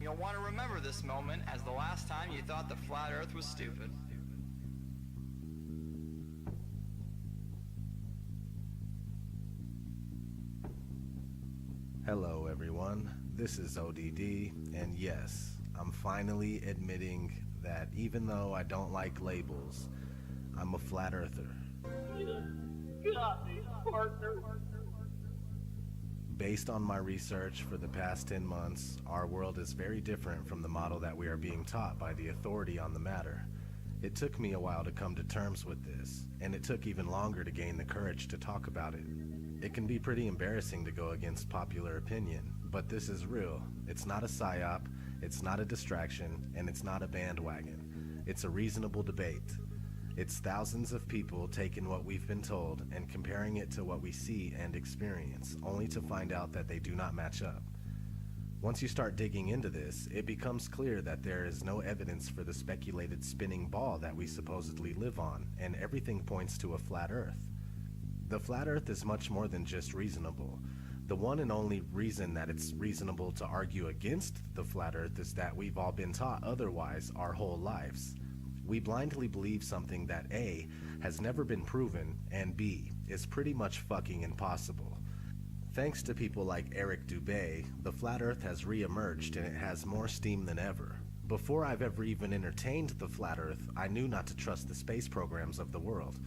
You'll want to remember this moment as the last time you thought the flat earth was stupid. Hello everyone, this is ODD, and yes, I'm finally admitting that even though I don't like labels, I'm a flat earther. Got me, partner. Based on my research for the past 10 months, our world is very different from the model that we are being taught by the authority on the matter. It took me a while to come to terms with this, and it took even longer to gain the courage to talk about it. It can be pretty embarrassing to go against popular opinion, but this is real. It's not a psyop, it's not a distraction, and it's not a bandwagon. It's a reasonable debate. It's thousands of people taking what we've been told and comparing it to what we see and experience, only to find out that they do not match up. Once you start digging into this, it becomes clear that there is no evidence for the speculated spinning ball that we supposedly live on, and everything points to a flat earth. The flat earth is much more than just reasonable. The one and only reason that it's reasonable to argue against the flat earth is that we've all been taught otherwise our whole lives. We blindly believe something that A, has never been proven, and B, is pretty much fucking impossible. Thanks to people like Eric Dubay, the flat earth has re-emerged and it has more steam than ever. Before I've ever even entertained the flat earth, I knew not to trust the space programs of the world.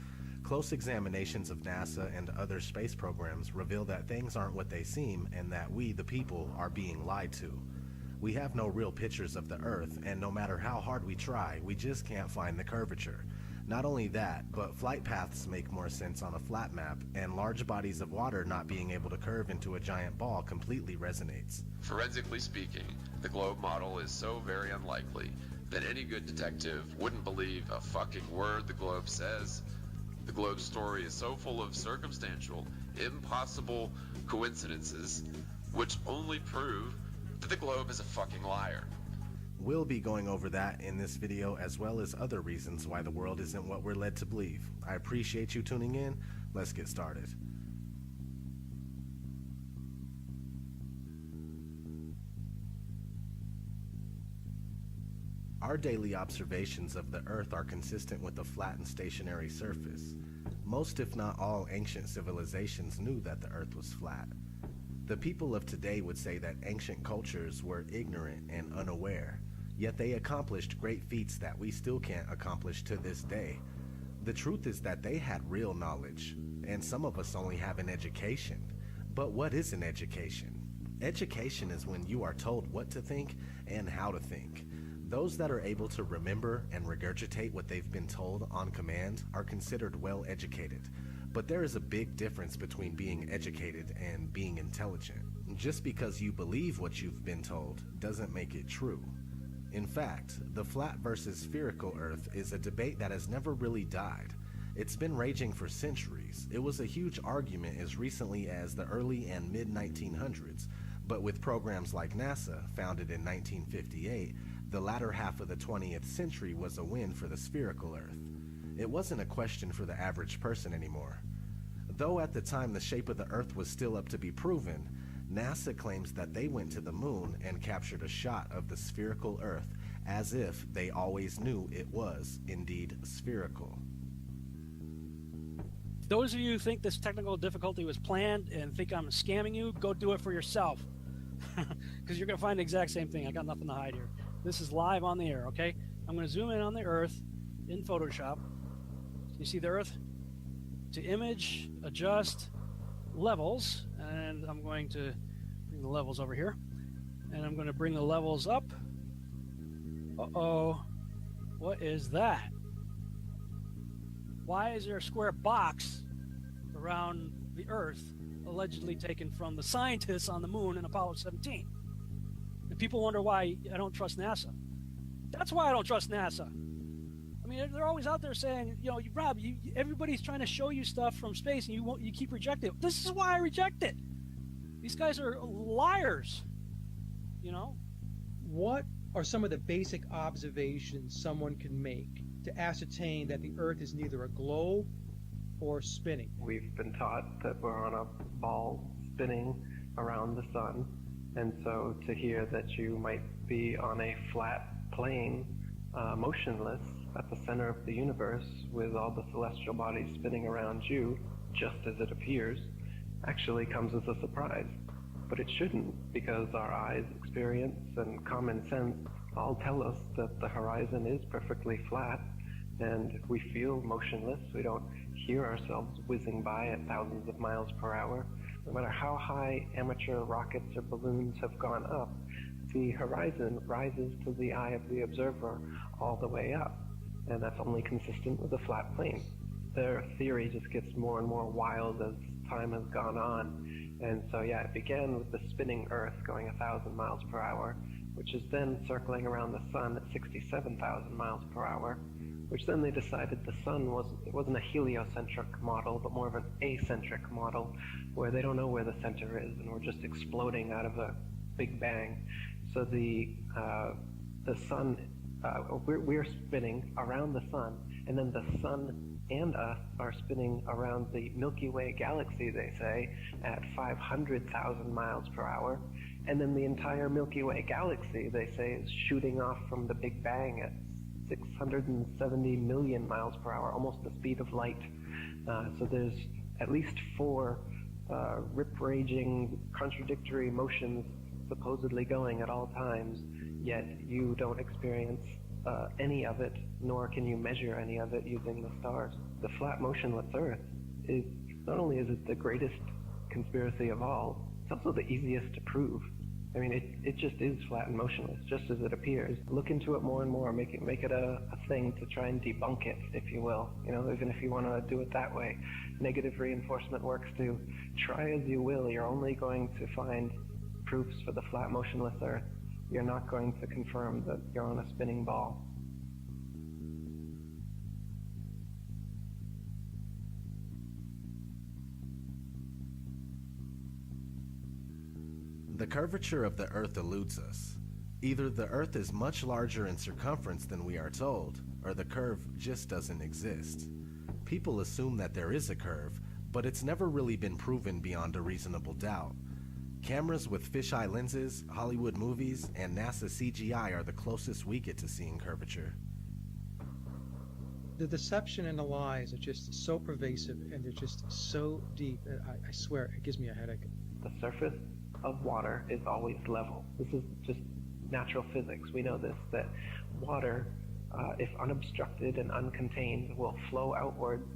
Close examinations of NASA and other space programs reveal that things aren't what they seem and that we, the people, are being lied to. We have no real pictures of the Earth, and no matter how hard we try, we just can't find the curvature. Not only that, but flight paths make more sense on a flat map, and large bodies of water not being able to curve into a giant ball completely resonates. Forensically speaking, the globe model is so very unlikely that any good detective wouldn't believe a fucking word the globe says. The globe story is so full of circumstantial, impossible coincidences, which only prove that the globe is a fucking liar. We'll be going over that in this video, as well as other reasons why the world isn't what we're led to believe. I appreciate you tuning in. Let's get started. Our daily observations of the Earth are consistent with a flat and stationary surface. Most, if not all, ancient civilizations knew that the Earth was flat. The people of today would say that ancient cultures were ignorant and unaware, yet they accomplished great feats that we still can't accomplish to this day. The truth is that they had real knowledge, and some of us only have an education. But what is an education? Education is when you are told what to think and how to think. Those that are able to remember and regurgitate what they've been told on command are considered well educated. But there is a big difference between being educated and being intelligent. Just because you believe what you've been told doesn't make it true. In fact, the flat versus spherical Earth is a debate that has never really died. It's been raging for centuries. It was a huge argument as recently as the early and mid-1900s, but with programs like NASA, founded in 1958, the latter half of the 20th century was a win for the spherical Earth. It wasn't a question for the average person anymore. Though at the time the shape of the Earth was still up to be proven, NASA claims that they went to the moon and captured a shot of the spherical Earth as if they always knew it was indeed spherical. Those of you who think this technical difficulty was planned and think I'm scamming you, go do it for yourself. Because you're going to find the exact same thing. I got nothing to hide here. This is live on the air, okay? I'm going to zoom in on the Earth in Photoshop. You see the Earth? To image, adjust, levels, and I'm going to bring the levels over here. And I'm going to bring the levels up. Uh-oh. What is that? Why is there a square box around the Earth allegedly taken from the scientists on the moon in Apollo 17? And people wonder why I don't trust NASA. That's why I don't trust NASA. I mean, they're always out there saying, you know, Rob, everybody's trying to show you stuff from space, and you keep rejecting it. This is why I reject it. These guys are liars, you know? What are some of the basic observations someone can make to ascertain that the Earth is neither a globe or spinning? We've been taught that we're on a ball spinning around the sun, and so to hear that you might be on a flat plane, motionless at the center of the universe with all the celestial bodies spinning around you, just as it appears, actually comes as a surprise. But it shouldn't, because our eyes, experience, and common sense all tell us that the horizon is perfectly flat, and if we feel motionless, we don't hear ourselves whizzing by at thousands of miles per hour. No matter how high amateur rockets or balloons have gone up, the horizon rises to the eye of the observer all the way up, and that's only consistent with a flat plane. Their theory just gets more and more wild as time has gone on, and so yeah, it began with the spinning Earth going 1,000 miles per hour, which is then circling around the sun at 67,000 miles per hour, which then they decided the sun wasn't a heliocentric model, but more of an acentric model, where they don't know where the center is, and we're just exploding out of a big bang. So the sun, we're spinning around the sun, and then the sun and us are spinning around the Milky Way galaxy, they say, at 500,000 miles per hour. And then the entire Milky Way galaxy, they say, is shooting off from the Big Bang at 670 million miles per hour, almost the speed of light. So there's at least 4 rip-raging, contradictory motions supposedly going at all times, yet you don't experience any of it, nor can you measure any of it using the stars. The flat, motionless Earth is, not only is it the greatest conspiracy of all, it's also the easiest to prove. I mean, it just is flat and motionless, just as it appears. Look into it more and more, make it a thing to try and debunk it, if you will. You know, even if you want to do it that way. Negative reinforcement works too. Try as you will, you're only going to find proofs for the flat, motionless Earth. You're not going to confirm that you're on a spinning ball. The curvature of the Earth eludes us. Either the Earth is much larger in circumference than we are told, or the curve just doesn't exist. People assume that there is a curve, but it's never really been proven beyond a reasonable doubt. Cameras with fisheye lenses, Hollywood movies, and NASA CGI are the closest we get to seeing curvature. The deception and the lies are just so pervasive, and they're just so deep. I swear, it gives me a headache. The surface of water is always level. This is just natural physics. We know this, that water, if unobstructed and uncontained, will flow outwards,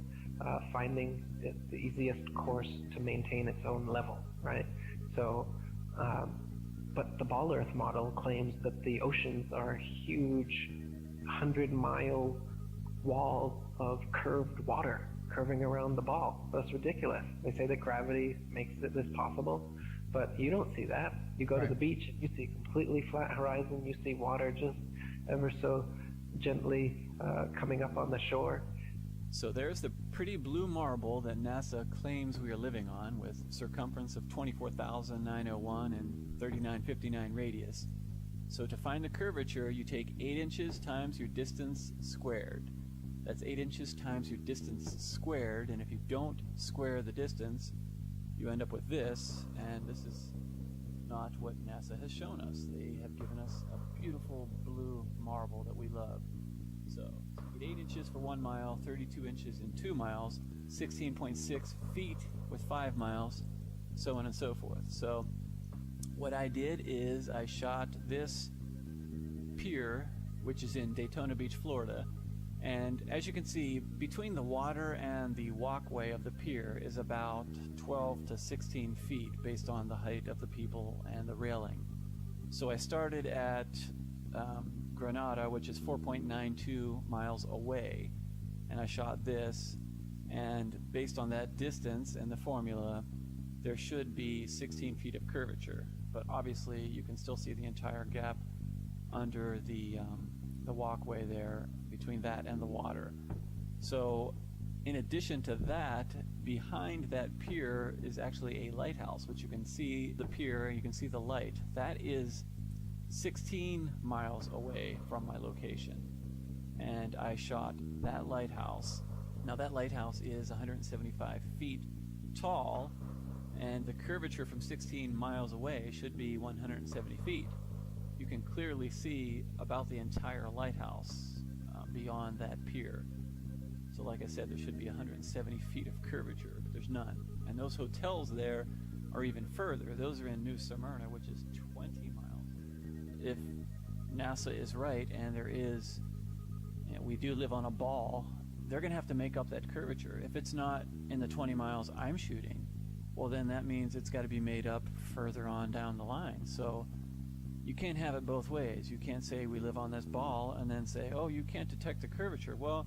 finding it the easiest course to maintain its own level, right? So, but the Ball Earth model claims that the oceans are huge 100-mile walls of curved water curving around the ball. That's ridiculous. They say that gravity makes this possible, but you don't see that. You go to the beach and you see a completely flat horizon. You see water just ever so gently coming up on the shore. So there's the pretty blue marble that NASA claims we are living on, with circumference of 24,901 and 3959 radius. So to find the curvature, you take 8 inches times your distance squared. That's 8 inches times your distance squared, and if you don't square the distance, you end up with this, and this is not what NASA has shown us. They have given us a beautiful blue marble that we love. So you get 8 inches for 1 mile, 32 inches in 2 miles, 16.6 feet with 5 miles, so on and so forth. So what I did is I shot this pier, which is in Daytona Beach, Florida, and as you can see, between the water and the walkway of the pier is about 12 to 16 feet based on the height of the people and the railing. So I started at Granada, which is 4.92 miles away, and I shot this, and based on that distance and the formula, there should be 16 feet of curvature. But obviously you can still see the entire gap under the walkway there between that and the water. So in addition to that, behind that pier is actually a lighthouse, which you can see the pier, you can see the light. That is 16 miles away from my location. And I shot that lighthouse. Now that lighthouse is 175 feet tall, and the curvature from 16 miles away should be 170 feet. You can clearly see about the entire lighthouse beyond that pier. So like I said, there should be 170 feet of curvature, but there's none. And those hotels there are even further. Those are in New Smyrna, which is 20 miles. If NASA is right, and there is, we do live on a ball, they're going to have to make up that curvature. If it's not in the 20 miles I'm shooting, well then that means it's got to be made up further on down the line. So you can't have it both ways. You can't say we live on this ball and then say, oh, you can't detect the curvature. Well,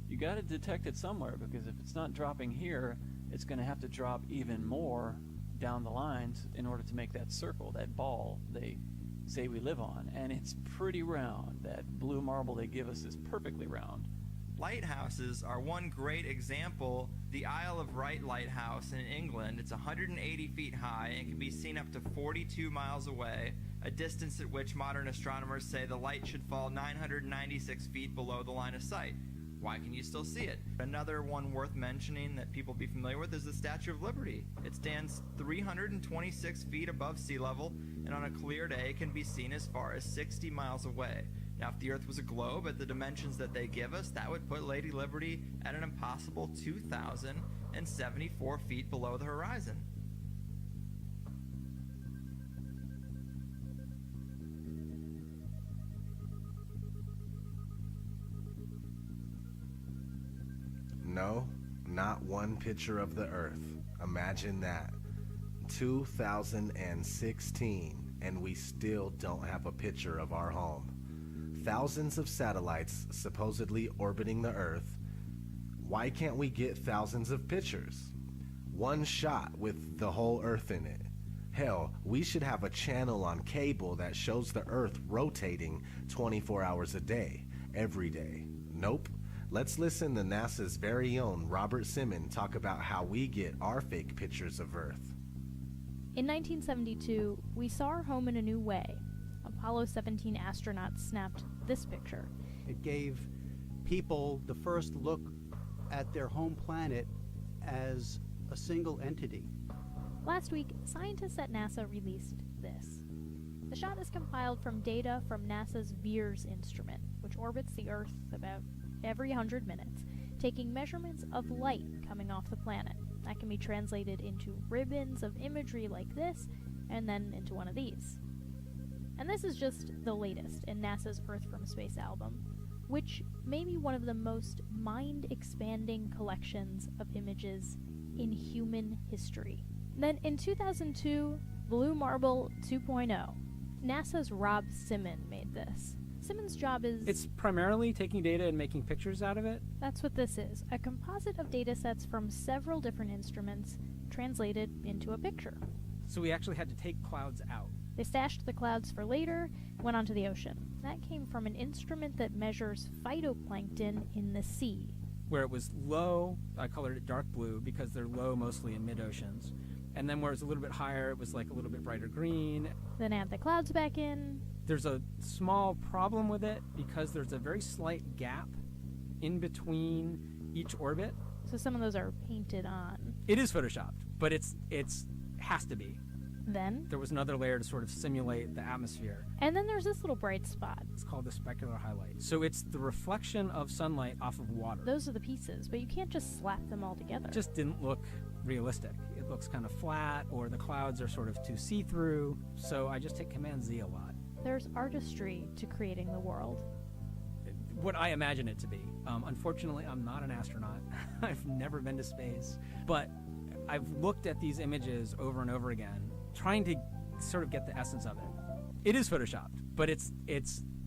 you got to detect it somewhere, because if it's not dropping here, it's going to have to drop even more down the lines in order to make that circle, that ball they say we live on. And it's pretty round. That blue marble they give us is perfectly round. Lighthouses are one great example. The Isle of Wight Lighthouse in England, it's 180 feet high and can be seen up to 42 miles away, a distance at which modern astronomers say the light should fall 996 feet below the line of sight. Why can you still see it? Another one worth mentioning that people be familiar with is the Statue of Liberty. It stands 326 feet above sea level, and on a clear day can be seen as far as 60 miles away. Now, if the Earth was a globe at the dimensions that they give us, that would put Lady Liberty at an impossible 2,074 feet below the horizon. No, not one picture of the Earth. Imagine that. 2016, and we still don't have a picture of our home. Thousands of satellites supposedly orbiting the Earth. Why can't we get thousands of pictures? One shot with the whole Earth in it. Hell, we should have a channel on cable that shows the Earth rotating 24 hours a day, every day. Nope. Let's listen to NASA's very own Robert Simmons talk about how we get our fake pictures of Earth. In 1972, we saw our home in a new way. Apollo 17 astronauts snapped this picture. It gave people the first look at their home planet as a single entity. Last week, scientists at NASA released this. The shot is compiled from data from NASA's VEERS instrument, which orbits the Earth about every 100 minutes, taking measurements of light coming off the planet. That can be translated into ribbons of imagery like this, and then into one of these. And this is just the latest in NASA's Earth from Space album, which may be one of the most mind-expanding collections of images in human history. Then in 2002, Blue Marble 2.0, NASA's Rob Simmons made this. Simmons' job is... It's primarily taking data and making pictures out of it. That's what this is, a composite of data sets from several different instruments translated into a picture. So we actually had to take clouds out. They stashed the clouds for later, went onto the ocean. That came from an instrument that measures phytoplankton in the sea. Where it was low, I colored it dark blue because they're low mostly in mid-oceans. And then where it was a little bit higher, it was like a little bit brighter green. Then add the clouds back in. There's a small problem with it because there's a very slight gap in between each orbit. So some of those are painted on. It is photoshopped, but it's has to be. Then there was another layer to sort of simulate the atmosphere. And then there's this little bright spot. It's called the specular highlight. So it's the reflection of sunlight off of water. Those are the pieces, but you can't just slap them all together. It just didn't look realistic. It looks kind of flat, or the clouds are sort of too see-through. So I just hit Command-Z a lot. There's artistry to creating the world. What I imagine it to be. Unfortunately, I'm not an astronaut. I've never been to space. But I've looked at these images over and over again, trying to sort of get the essence of it. It is photoshopped, but it's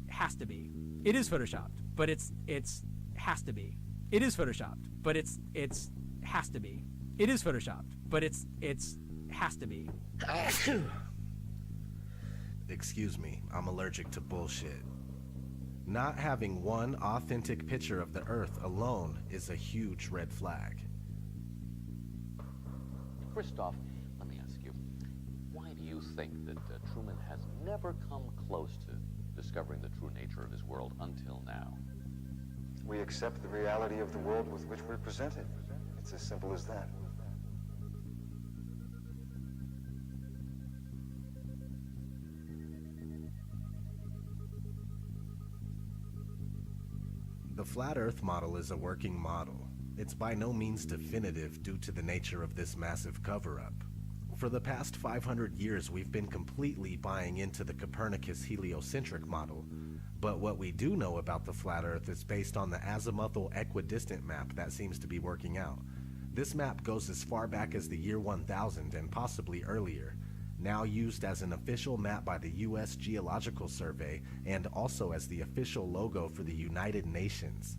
has to be. It is photoshopped, but it's has to be. It is photoshopped, but it's has to be. It is photoshopped, but it's has to be. Excuse me, I'm allergic to bullshit. Not having one authentic picture of the Earth alone is a huge red flag. Christoph, let me ask you, why do you think that Truman has never come close to discovering the true nature of his world until now? We accept the reality of the world with which we're presented. It's as simple as that. The flat Earth model is a working model. It's by no means definitive due to the nature of this massive cover-up. For the past 500 years, we've been completely buying into the Copernicus heliocentric model. But what we do know about the flat Earth is based on the azimuthal equidistant map that seems to be working out. This map goes as far back as the year 1000 and possibly earlier, now used as an official map by the U.S. Geological Survey and also as the official logo for the United Nations.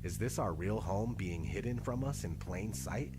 Is this our real home being hidden from us in plain sight?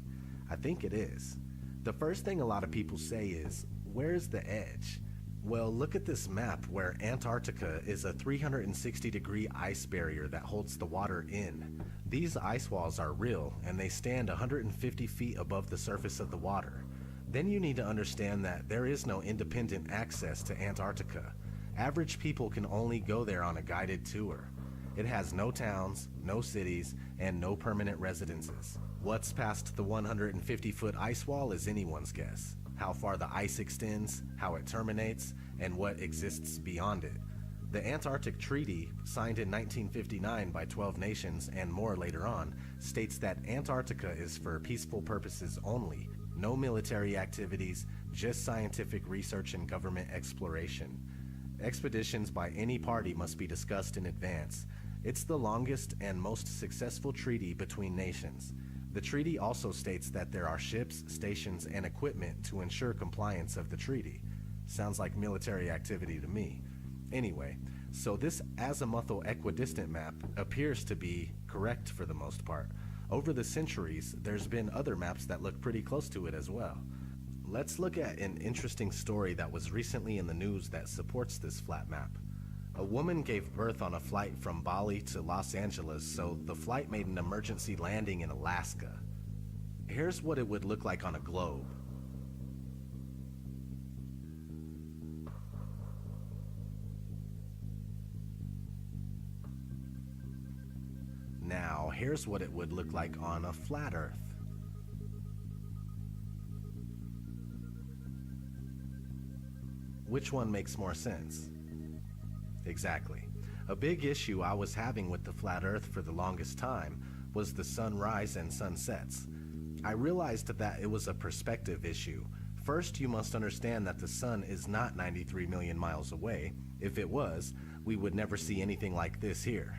I think it is. The first thing a lot of people say is, where's the edge? Well, look at this map where Antarctica is a 360-degree ice barrier that holds the water in. These ice walls are real, and they stand 150 feet above the surface of the water. Then you need to understand that there is no independent access to Antarctica. Average people can only go there on a guided tour. It has no towns, no cities, and no permanent residences. What's past the 150-foot ice wall is anyone's guess. How far the ice extends, how it terminates, and what exists beyond it. The Antarctic Treaty, signed in 1959 by 12 nations and more later on, states that Antarctica is for peaceful purposes only. No military activities, just scientific research and government exploration. Expeditions by any party must be discussed in advance. It's the longest and most successful treaty between nations. The treaty also states that there are ships, stations, and equipment to ensure compliance of the treaty. Sounds like military activity to me. Anyway, so this azimuthal equidistant map appears to be correct for the most part. Over the centuries, there's been other maps that look pretty close to it as well. Let's look at an interesting story that was recently in the news that supports this flat map. A woman gave birth on a flight from Bali to Los Angeles, so the flight made an emergency landing in Alaska. Here's what it would look like on a globe. Now, here's what it would look like on a flat Earth. Which one makes more sense? Exactly. A big issue I was having with the flat Earth for the longest time was the sunrise and sunsets. I realized that it was a perspective issue. First, you must understand that the sun is not 93 million miles away. If it was, we would never see anything like this here.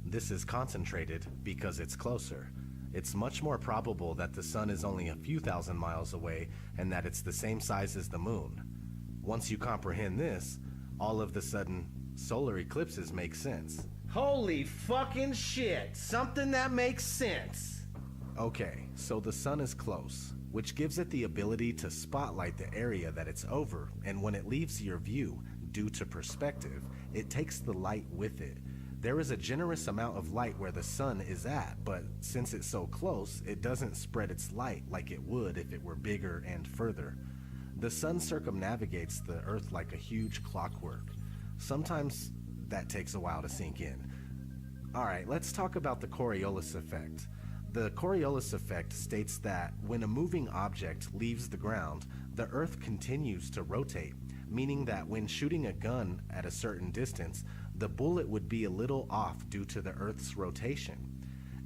This is concentrated because it's closer. It's much more probable that the sun is only a few thousand miles away and that it's the same size as the moon. Once you comprehend this, all of the sudden, solar eclipses make sense. Holy fucking shit! Something that makes sense! Okay, so the sun is close, which gives it the ability to spotlight the area that it's over, and when it leaves your view, due to perspective, it takes the light with it. There is a generous amount of light where the sun is at, but since it's so close, it doesn't spread its light like it would if it were bigger and further. The sun circumnavigates the Earth like a huge clockwork. Sometimes that takes a while to sink in. Alright, let's talk about the Coriolis effect. The Coriolis effect states that when a moving object leaves the ground, the Earth continues to rotate, meaning that when shooting a gun at a certain distance, the bullet would be a little off due to the Earth's rotation.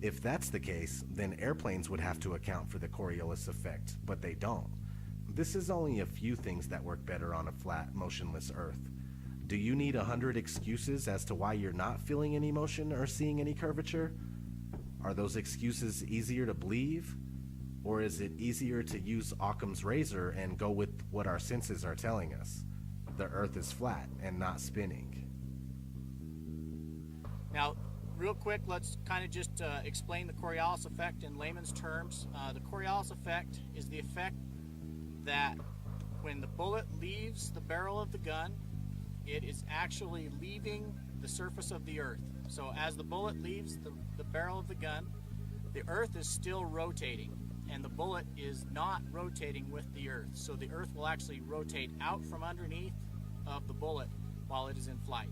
If that's the case, then airplanes would have to account for the Coriolis effect, but they don't. This is only a few things that work better on a flat, motionless Earth. Do you need 100 excuses as to why you're not feeling any motion or seeing any curvature? Are those excuses easier to believe? Or is it easier to use Occam's razor and go with what our senses are telling us? The Earth is flat and not spinning. Now, real quick, let's kind of just explain the Coriolis effect in layman's terms. The Coriolis effect is the effect that when the bullet leaves the barrel of the gun, it is actually leaving the surface of the Earth. So as the bullet leaves the barrel of the gun, the Earth is still rotating, and the bullet is not rotating with the Earth. So the Earth will actually rotate out from underneath of the bullet while it is in flight.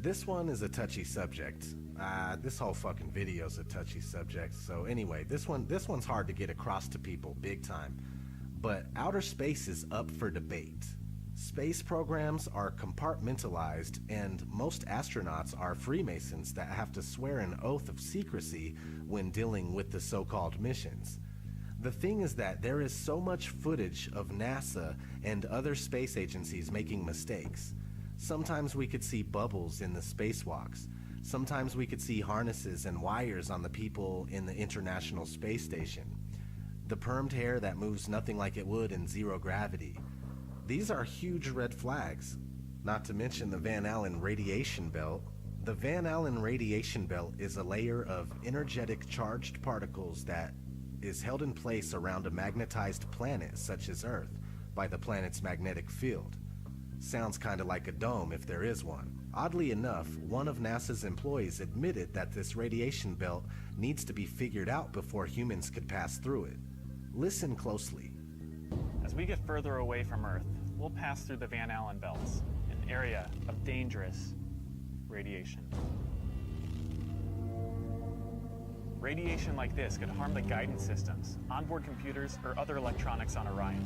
This one is a touchy subject. This whole fucking video's a touchy subject. So anyway, this one's hard to get across to people big time. But outer space is up for debate. Space programs are compartmentalized, and most astronauts are Freemasons that have to swear an oath of secrecy when dealing with the so-called missions. The thing is that there is so much footage of NASA and other space agencies making mistakes. Sometimes we could see bubbles in the spacewalks. Sometimes we could see harnesses and wires on the people in the International Space Station. The permed hair that moves nothing like it would in zero gravity. These are huge red flags. Not to mention the Van Allen radiation belt. The Van Allen radiation belt is a layer of energetic charged particles that is held in place around a magnetized planet such as Earth by the planet's magnetic field. Sounds kind of like a dome if there is one. Oddly enough, one of NASA's employees admitted that this radiation belt needs to be figured out before humans could pass through it. Listen closely. As we get further away from Earth, we'll pass through the Van Allen belts, an area of dangerous radiation. Radiation like this could harm the guidance systems, onboard computers, or other electronics on Orion.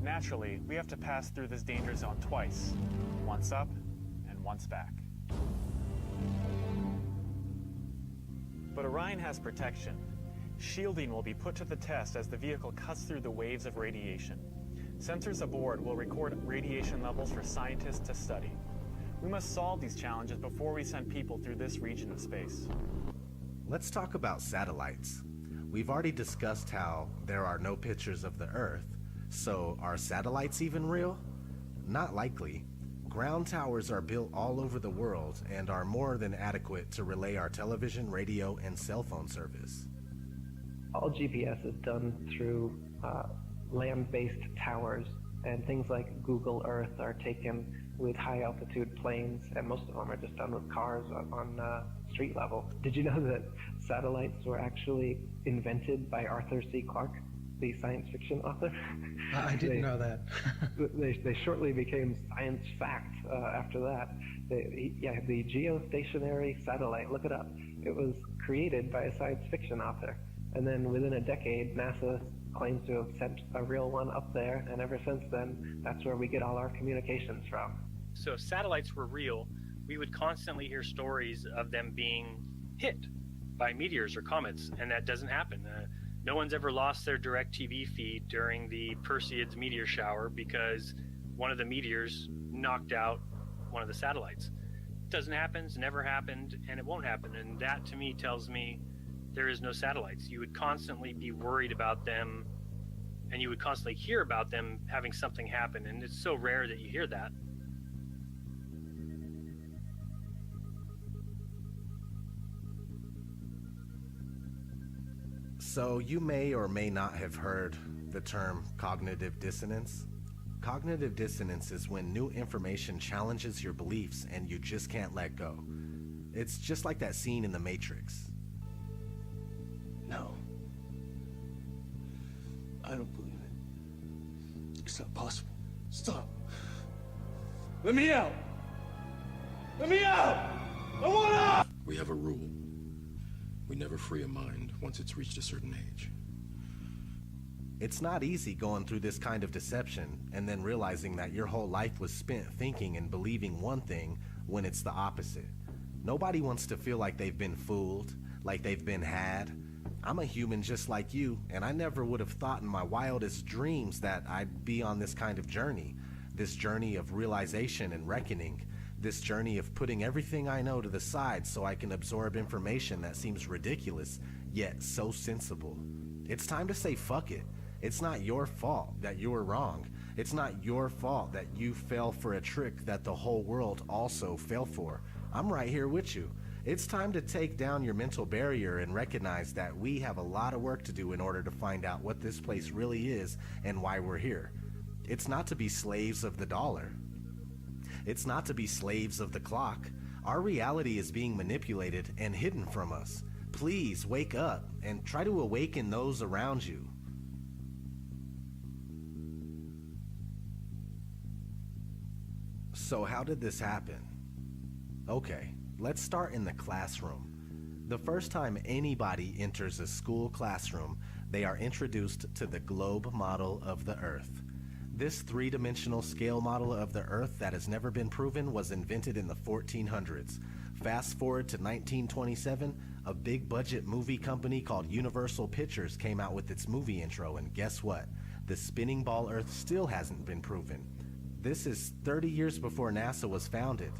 Naturally, we have to pass through this danger zone twice, once up and once back. But Orion has protection. Shielding will be put to the test as the vehicle cuts through the waves of radiation. Sensors aboard will record radiation levels for scientists to study. We must solve these challenges before we send people through this region of space. Let's talk about satellites. We've already discussed how there are no pictures of the Earth. So, are satellites even real? Not likely. Ground towers are built all over the world and are more than adequate to relay our television, radio, and cell phone service. All GPS is done through land-based towers, and things like Google Earth are taken with high-altitude planes, and most of them are just done with cars on street level. Did you know that satellites were actually invented by Arthur C. Clarke, the science fiction author? I didn't know that. they shortly became science fact after that. The geostationary satellite, look it up. It was created by a science fiction author. And then within a decade, NASA claims to have sent a real one up there, and ever since then, that's where we get all our communications from. So if satellites were real, we would constantly hear stories of them being hit by meteors or comets, and that doesn't happen. No one's ever lost their direct TV feed during the Perseids meteor shower because one of the meteors knocked out one of the satellites. It doesn't happen, it's never happened, and it won't happen. And that to me tells me there is no satellites. You would constantly be worried about them, and you would constantly hear about them having something happen, and it's so rare that you hear that. So you may or may not have heard the term cognitive dissonance. Cognitive dissonance is when new information challenges your beliefs and you just can't let go. It's just like that scene in The Matrix. No. I don't believe it. It's not possible. Stop. Let me out! Let me out! I want out! We have a rule. We never free a mind once it's reached a certain age. It's not easy going through this kind of deception and then realizing that your whole life was spent thinking and believing one thing when it's the opposite. Nobody wants to feel like they've been fooled, like they've been had. I'm a human just like you, and I never would have thought in my wildest dreams that I'd be on this kind of journey. This journey of realization and reckoning. This journey of putting everything I know to the side so I can absorb information that seems ridiculous, yet so sensible. It's time to say fuck it. It's not your fault that you were wrong. It's not your fault that you fell for a trick that the whole world also fell for. I'm right here with you. It's time to take down your mental barrier and recognize that we have a lot of work to do in order to find out what this place really is and why we're here. It's not to be slaves of the dollar. It's not to be slaves of the clock. Our reality is being manipulated and hidden from us. Please wake up and try to awaken those around you. So how did this happen? Okay, let's start in the classroom. The first time anybody enters a school classroom, they are introduced to the globe model of the Earth. This three-dimensional scale model of the Earth that has never been proven was invented in the 1400s. Fast forward to 1927, a big-budget movie company called Universal Pictures came out with its movie intro, and guess what? The spinning ball Earth still hasn't been proven. This is 30 years before NASA was founded.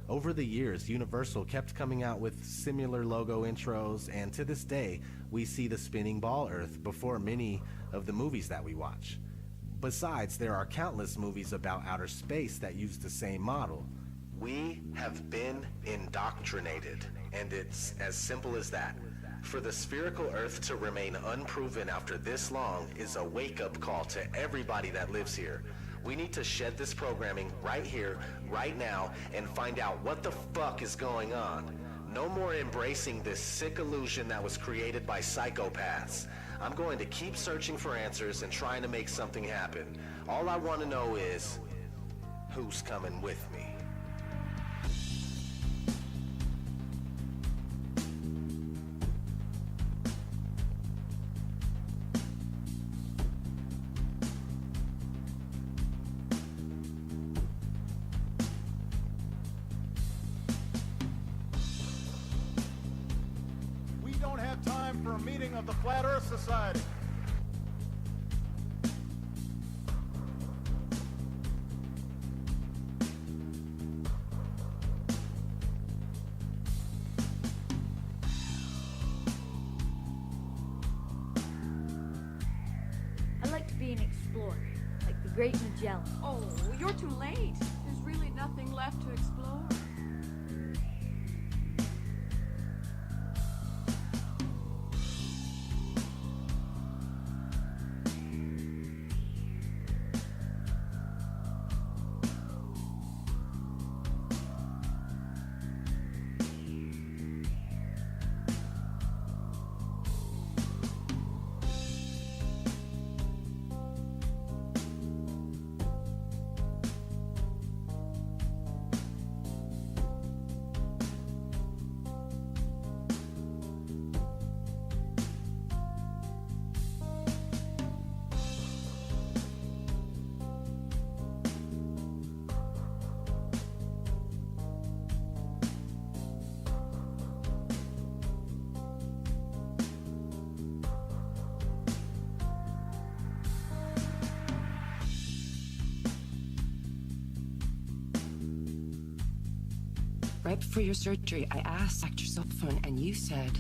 Over the years, Universal kept coming out with similar logo intros, and to this day, we see the spinning ball Earth before many of the movies that we watch. Besides, there are countless movies about outer space that use the same model. We have been indoctrinated, and it's as simple as that. For the spherical Earth to remain unproven after this long is a wake-up call to everybody that lives here. We need to shed this programming right here, right now, and find out what the fuck is going on. No more embracing this sick illusion that was created by psychopaths. I'm going to keep searching for answers and trying to make something happen. All I want to know is, who's coming with me? We don't have time for a meeting of the Flat Earth Society. I'd like to be an explorer, like the Great Magellan. Oh, you're too late. There's really nothing left to explore. Right before your surgery, I asked Dr. Cell phone, and you said,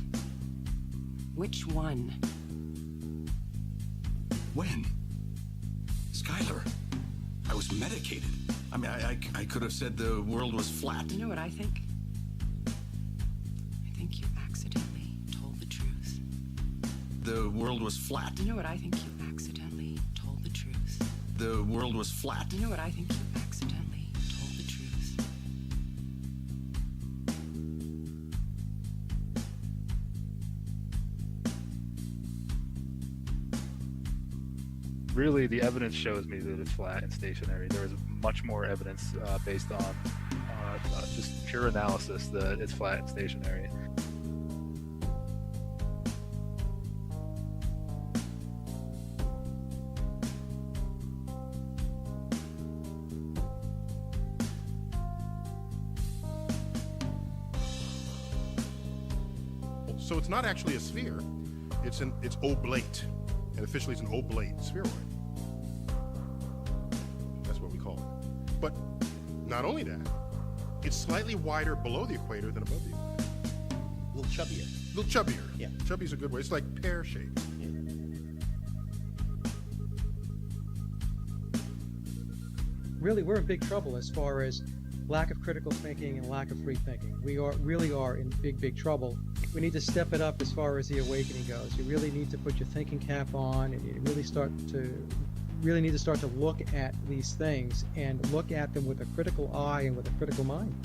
which one? When? Skylar, I was medicated. I mean, I could have said the world was flat. You know what I think? I think you accidentally told the truth. the world was flat. You know what I think? You accidentally told the truth. The world was flat. You know what I think? You accidentally told the truth. Really, the evidence shows me that it's flat and stationary. There is much more evidence based on just pure analysis that it's flat and stationary. So it's not actually a sphere. It's oblate, and officially it's an oblate spheroid. That's what we call it. But not only that, it's slightly wider below the equator than above the equator. A little chubbier. A little chubbier. Yeah. Chubby's a good way. It's like pear-shaped. Yeah. Really, we're in big trouble as far as lack of critical thinking and lack of free thinking. We really are in big trouble. We need to step it up as far as the awakening goes. You really need to put your thinking cap on, and you really need to start to look at these things and look at them with a critical eye and with a critical mind.